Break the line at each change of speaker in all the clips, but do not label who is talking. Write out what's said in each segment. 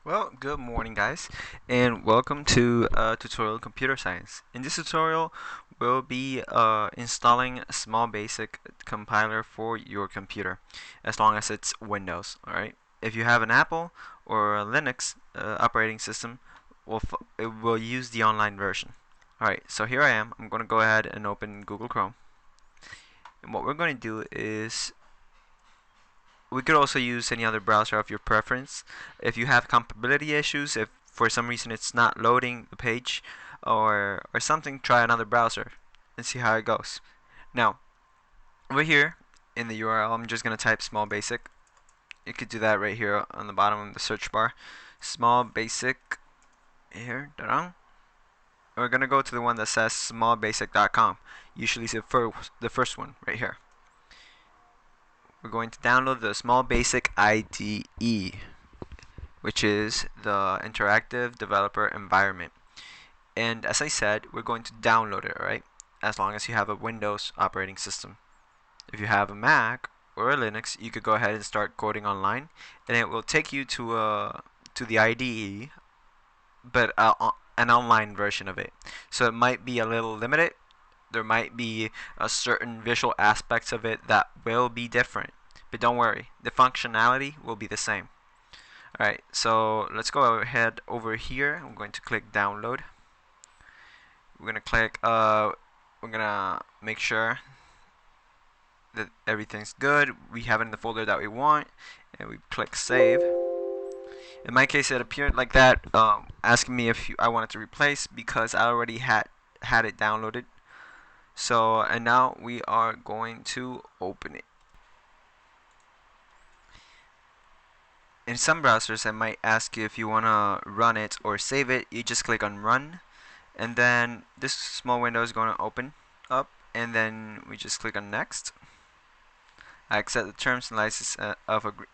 Well, good morning guys, and welcome to tutorial computer science. In this tutorial, we'll be installing a small basic compiler for your computer, as long as it's Windows, alright? If you have an Apple or a Linux operating system, it will use the online version. Alright, so here I am. I'm going to go ahead and open Google Chrome. And what we're going to do is we could also use any other browser of your preference. If you have compatibility issues, if for some reason it's not loading the page or something, try another browser and see how it goes. Now, over here in the URL, I'm just going to type small basic. You could do that right here on the bottom of the search bar. Small basic here. We're going to go to the one that says smallbasic.com. Usually it's the first one right here. We're going to download the Small Basic IDE, which is the Interactive Developer Environment. And as I said, we're going to download it, right? As long as you have a Windows operating system. If you have a Mac or a Linux, you could go ahead and start coding online, and it will take you to the IDE, but an online version of it. So it might be a little limited. There might be a certain visual aspects of it that will be different, but don't worry, the functionality will be the same. Alright, so let's go ahead over here. I'm going to click download. We're gonna make sure that everything's good. We have it in the folder that we want, and we click save. In my case, it appeared like that, asking me if I wanted to replace, because I already had it downloaded. So, and now we are going to open it. In some browsers, I might ask you if you want to run it or save it. You just click on run, and then this small window is going to open up, and then we just click on next. I accept the terms and license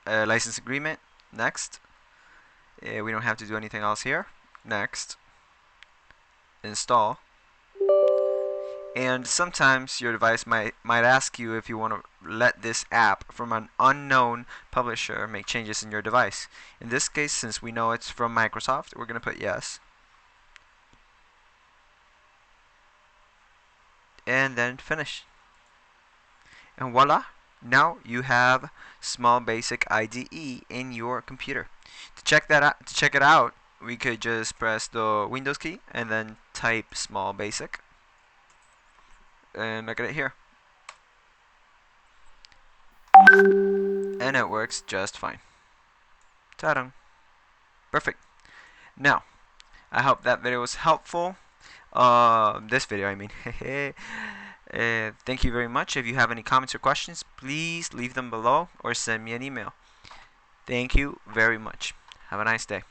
license agreement. Next. We don't have to do anything else here. Next. Install. And sometimes your device might ask you if you want to let this app from an unknown publisher make changes in your device. In this case, since we know it's from Microsoft, we're going to put yes. And then finish. And voila! Now you have Small Basic IDE in your computer. To check it out, we could just press the Windows key and then type Small Basic. And look at it here. And it works just fine. Ta-da! Perfect. Now, I hope that video was helpful. This video, I mean. Thank you very much. If you have any comments or questions, please leave them below or send me an email. Thank you very much. Have a nice day.